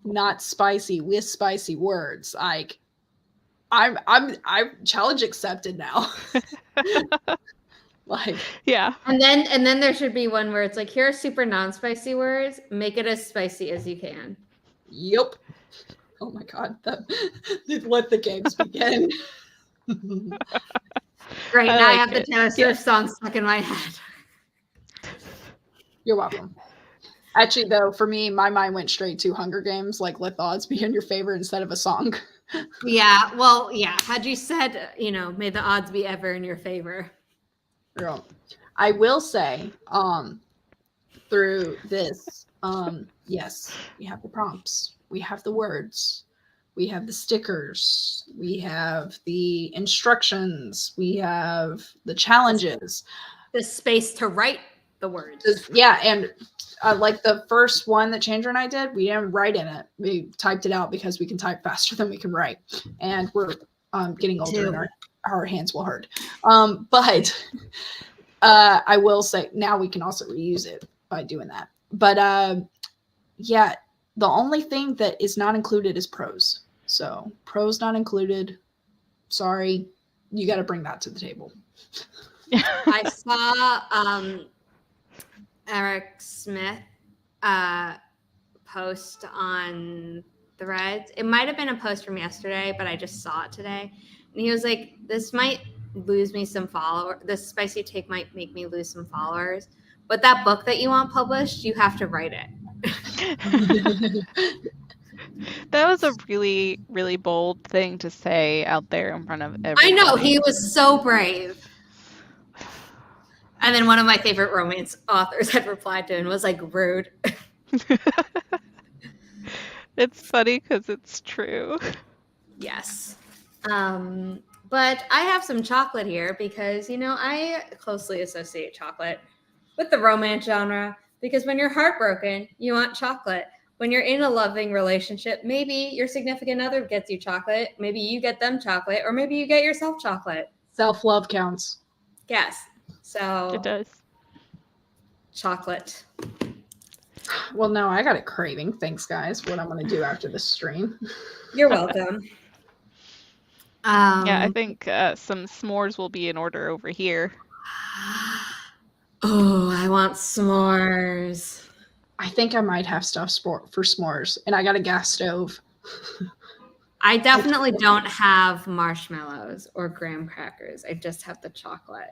S2: not spicy with spicy words. Like, I'm challenge accepted now. Like,
S1: yeah. And then there should be one where it's like, here are super non-spicy words. Make it as spicy as you can.
S2: Yep. Oh my god. Let the games begin.
S1: Great. Now I have the Taylor Swift song stuck in my head.
S2: You're welcome. Actually, though, for me, my mind went straight to Hunger Games, like let the odds be in your favor instead of a song.
S1: Yeah. Well, yeah. Had you said, may the odds be ever in your favor. I
S2: will say, through this yes, we have the prompts, we have the words, we have the stickers, we have the instructions, we have the challenges.
S1: The space to write the words.
S2: Yeah, and like the first one that Chandra and I did, we didn't write in it. We typed it out because we can type faster than we can write. And we're getting older and our hands will hurt. But I will say now we can also reuse it by doing that. But yeah, the only thing that is not included is prose. So prose not included. Sorry, you got to bring that to the table.
S1: I saw Eric Smith post on Threads. It might have been a post from yesterday, but I just saw it today. And he was like, this might lose me some followers. This spicy take might make me lose some followers. But that book that you want published, you have to write it.
S3: That was a really, really bold thing to say out there in front of everybody.
S1: I know, he was so brave. And then one of my favorite romance authors had replied to him and was like, rude.
S3: It's funny because it's true.
S1: Yes. But I have some chocolate here because, I closely associate chocolate with the romance genre because when you're heartbroken, you want chocolate. When you're in a loving relationship, maybe your significant other gets you chocolate. Maybe you get them chocolate, or maybe you get yourself chocolate.
S2: Self-love counts.
S1: Yes. So
S3: it does.
S1: Chocolate.
S2: Well, now I got a craving. Thanks, guys. What I'm going to do after this stream.
S1: You're welcome.
S3: Yeah, I think some s'mores will be in order over here.
S1: Oh, I want s'mores.
S2: I think I might have stuff for s'mores, and I got a gas stove.
S1: I definitely don't have marshmallows or graham crackers. I just have the chocolate.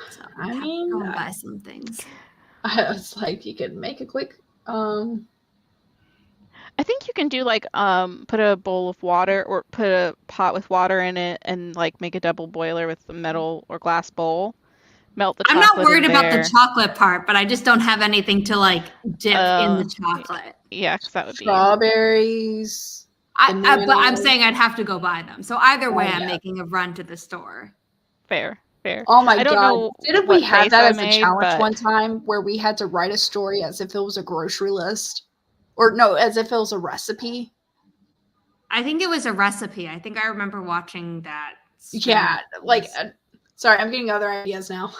S1: So
S2: I mean,
S1: go and buy some things.
S2: I was like, you could make a quick.
S3: I think you can do like put a bowl of water or put a pot with water in it and like make a double boiler with a metal or glass bowl. Melt the chocolate.
S1: I'm not worried about the chocolate part, but I just don't have anything to like dip in the chocolate.
S3: Yeah, because that would be
S2: strawberries.
S1: But I'm saying I'd have to go buy them. So either way, I'm making a run to the store.
S3: Fair.
S2: Oh my
S3: I don't
S2: God!
S3: know
S2: Didn't we have that as a challenge
S3: but...
S2: one time where we had to write a story as if it was a grocery list, or no, as if it was a recipe?
S1: I think it was a recipe. I think I remember watching that.
S2: Yeah, like. Sorry, I'm getting other ideas now.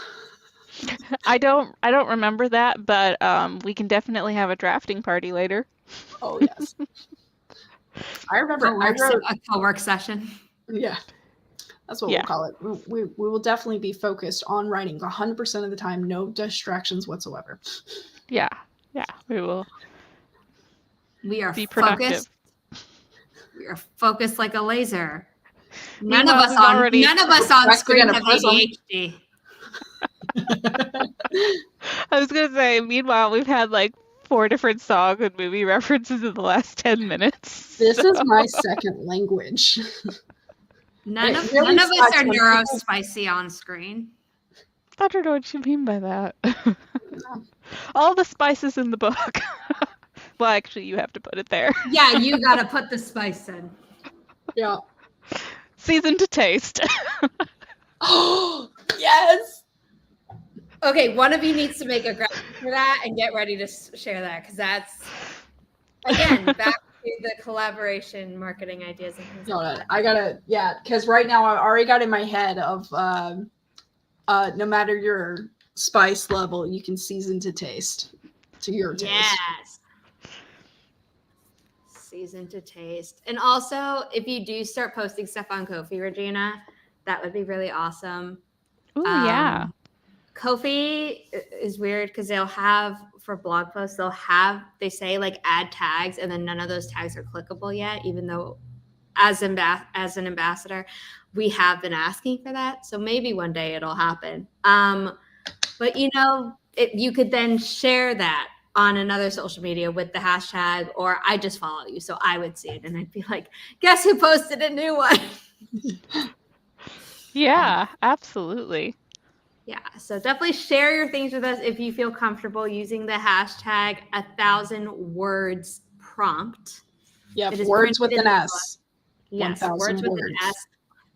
S3: I don't remember that, but we can definitely have a drafting party later.
S2: Oh yes. I remember
S1: a co-work session.
S2: Yeah. That's what we'll call it. We will definitely be focused on writing 100% of the time, no distractions whatsoever.
S3: Yeah, we will.
S1: We are
S3: be productive.
S1: Focused. We are focused like a laser. None of us on screen have ADHD.
S3: I was gonna say, meanwhile, we've had like 4 different song and movie references in the last 10 minutes.
S2: This is my second language.
S1: None of us are neurospicy on screen.
S3: I don't know what you mean by that. All the spices in the book. Well, actually, you have to put it there.
S1: Yeah, you gotta put the spice in.
S2: Yeah.
S3: Season to taste.
S2: Oh, yes.
S1: Okay, one of you needs to make a graphic for that and get ready to share that because that's, again, back to the collaboration marketing ideas and things like that.
S2: I gotta, because right now I already got in my head of no matter your spice level, you can season to taste to your taste.
S1: Yes. Season to taste. And also, if you do start posting stuff on Ko-fi, Regina, that would be really awesome.
S3: Ooh, yeah.
S1: Ko-fi is weird because they'll have, for blog posts, they say like add tags, and then none of those tags are clickable yet, even though as an ambassador, we have been asking for that. So maybe one day it'll happen. But you could then share that on another social media with the hashtag, or I just follow you, so I would see it, and I'd be like, guess who posted a new one?
S3: Yeah, absolutely.
S1: Yeah, so definitely share your things with us if you feel comfortable using the hashtag 1,000 words prompt.
S2: Yeah,
S1: It is
S2: words
S1: printed
S2: with
S1: in
S2: an
S1: the
S2: S.
S1: book. Yes,
S2: 1,000
S1: words with
S2: words.
S1: an S,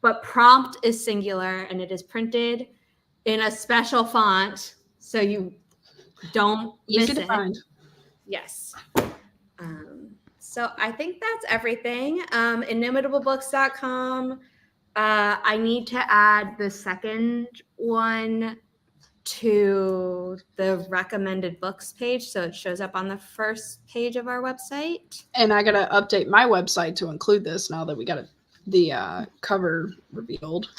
S1: but prompt is singular and it is printed in a special font so you don't
S2: Easy
S1: miss
S2: to
S1: it.
S2: find.
S1: Yes. So I think that's everything. Inimitablebooks.com. I need to add the second one to the recommended books page so it shows up on the first page of our website.
S2: And I gotta update my website to include this now that we got the cover revealed.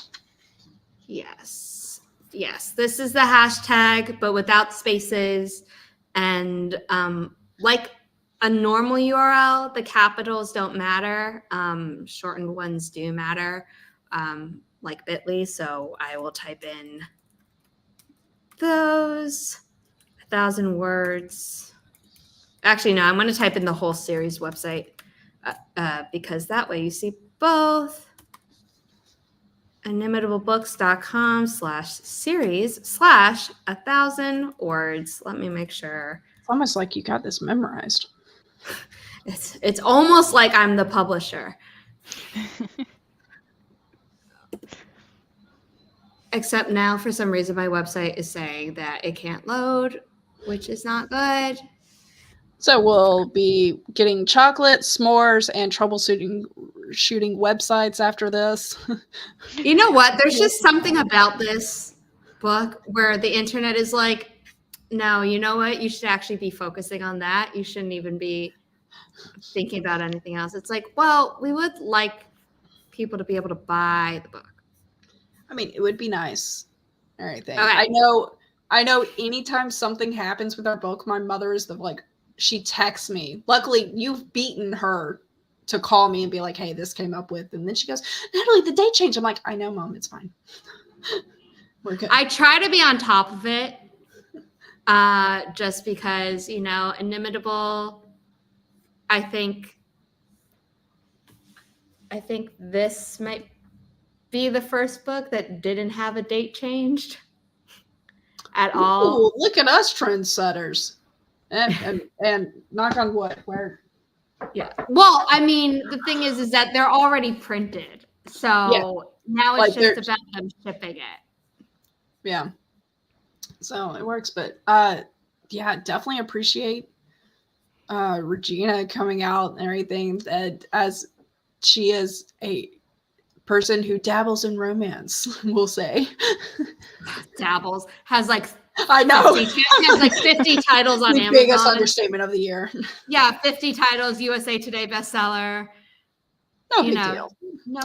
S1: Yes. This is the hashtag, but without spaces. And like a normal URL, the capitals don't matter. Shortened ones do matter, like bit.ly. So I will type in those 1,000 words. Actually, no, I'm going to type in the whole series website because that way you see both. InimitableBooks.com/series/1,000 words. Let me make sure.
S2: It's almost like you got this memorized.
S1: It's almost like I'm the publisher. Except now, for some reason, my website is saying that it can't load, which is not good.
S2: So we'll be getting chocolate, s'mores, and shooting websites after this.
S1: You know what? There's just something about this book where the internet is like, no, you know what? You should actually be focusing on that. You shouldn't even be thinking about anything else. It's like, well, we would like people to be able to buy the book.
S2: I mean, it would be nice. Everything.
S1: Okay.
S2: I know anytime something happens with our book, my mother is she texts me. Luckily, you've beaten her to call me and be like, hey, this came up with. And then she goes, Natalie, the date changed. I'm like, I know, Mom, it's fine. We're good.
S1: I try to be on top of it just because, Inimitable, I think this might be the first book that didn't have a date changed at all.
S2: Ooh, look at us trendsetters. And knock on wood.
S1: Yeah. Well, I mean, the thing is that they're already printed. So now it's just about them shipping it.
S2: Yeah. So it works, but yeah, definitely appreciate Regina coming out and everything, that as she is a person who dabbles in romance, we'll say.
S1: Dabbles. Has like
S2: I know.
S1: 50, has like 50 titles on
S2: the
S1: Amazon.
S2: Biggest understatement of the year.
S1: Yeah, 50 titles, USA Today bestseller.
S2: No big deal.
S1: No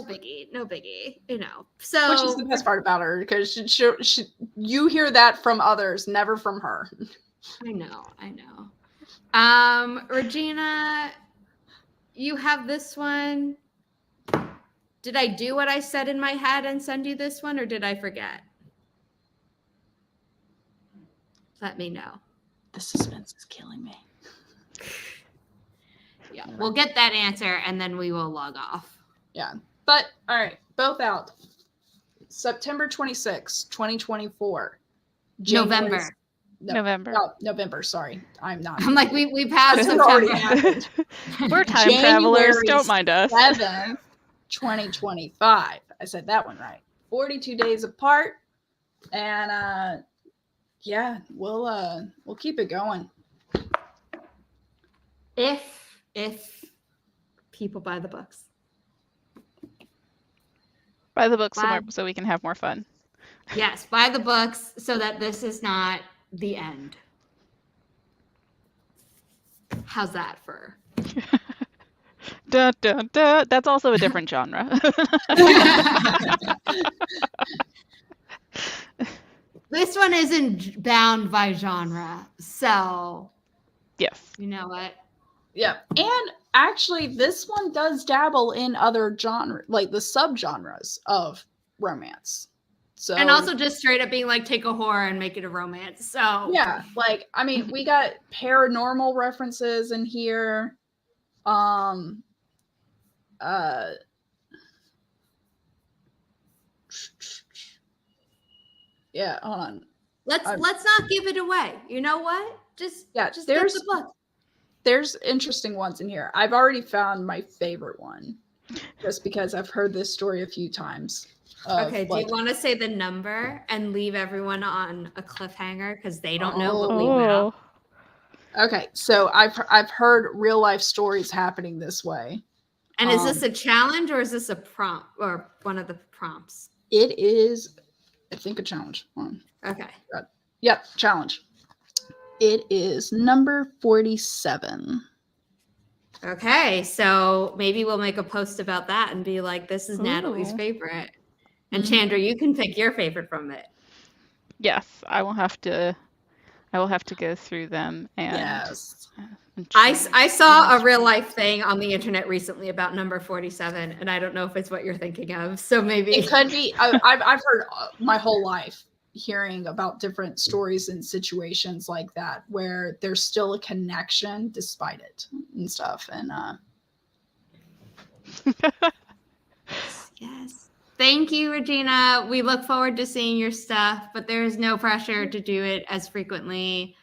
S1: biggie.
S2: So, which is the best part about her, because you hear that from others, never from her.
S1: I know. Regina, you have this one. Did I do what I said in my head and send you this one, or did I forget? Let me know.
S2: The suspense is killing me.
S1: Yeah, we'll get that answer and then we will log off.
S2: Yeah, but all right, both out. September 26, 2024. November. Sorry, I'm not.
S1: I'm like, we passed September.
S3: We're time travelers. Don't mind us.
S2: 7th, 2025. I said that one right. 42 days apart, and yeah, we'll keep it going.
S1: If people buy the books.
S3: Buy the books so we can have more fun.
S1: Yes, buy the books so that this is not the end. How's that for?
S3: Dun, dun, dun. That's also a different genre.
S1: This one isn't bound by genre, so
S3: yes.
S1: You know what?
S2: Yeah, and actually, this one does dabble in other genres, like the subgenres of romance. So,
S1: and also just straight up being like, take a horror and make it a romance. So
S2: yeah, like, I mean, we got paranormal references in here. Yeah, hold on.
S1: Let's not give it away. You know what? Just get the book.
S2: There's interesting ones in here. I've already found my favorite one, just because I've heard this story a few times.
S1: Okay, do you want to say the number and leave everyone on a cliffhanger because they don't know, but we will?
S2: Okay, so I've heard real life stories happening this way.
S1: And is this a challenge or is this a prompt or one of the prompts?
S2: It is, I think, a challenge.
S1: Okay.
S2: Yep, challenge. It is number 47.
S1: Okay, so maybe we'll make a post about that and be like, this is Natalie's favorite. And Chandra, you can pick your favorite from it.
S3: Yes, I will have to go through them and
S2: yes.
S1: I saw a real life thing on the internet recently about number 47, and I don't know if it's what you're thinking of. So maybe
S2: it could be. I've heard my whole life hearing about different stories and situations like that where there's still a connection despite it and stuff. And
S1: yes. Thank you, Regina. We look forward to seeing your stuff, but there is no pressure to do it as frequently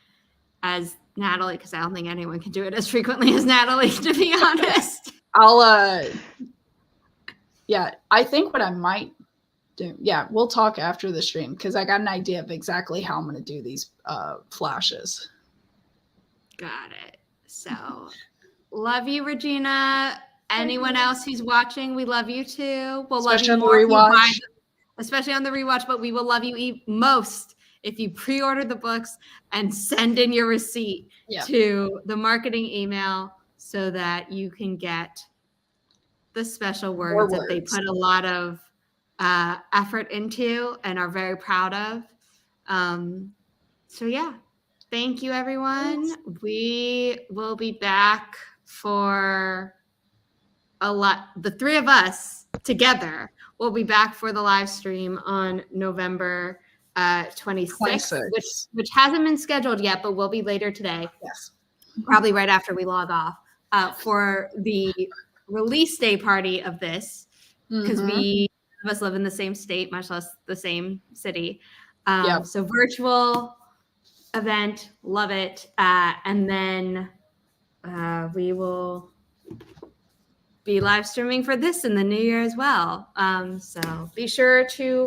S1: as Natalie, because I don't think anyone can do it as frequently as Natalie, to be honest.
S2: Yeah, I think what I might do, we'll talk after the stream because I got an idea of exactly how I'm going to do these flashes.
S1: Got it. So, love you, Regina. Anyone else who's watching, we love you too. We'll love you more, especially on the rewatch, but we will love you most if you pre-order the books and send in your receipt to the marketing email so that you can get the special words that they put a lot of effort into and are very proud of. So yeah, thank you, everyone. Thanks. We will be back for the three of us together will be back for the live stream on November 26th, which hasn't been scheduled yet, but will be later today.
S2: Yes.
S1: Probably right after we log off for the release day party of this, because we of us live in the same state, much less the same city. So virtual event, love it. And then we will be live streaming for this in the new year as well. So be sure to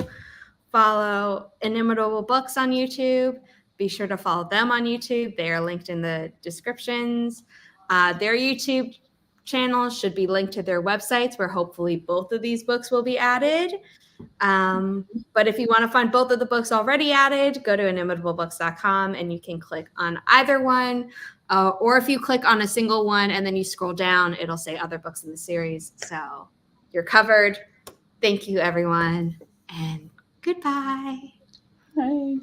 S1: follow Inimitable Books on YouTube. Be sure to follow them on YouTube. They are linked in the descriptions. Their YouTube channels should be linked to their websites where hopefully both of these books will be added. But if you want to find both of the books already added, go to inimitablebooks.com and you can click on either one. Or if you click on a single one and then you scroll down, it'll say other books in the series. So you're covered. Thank you, everyone. And goodbye.
S2: Bye.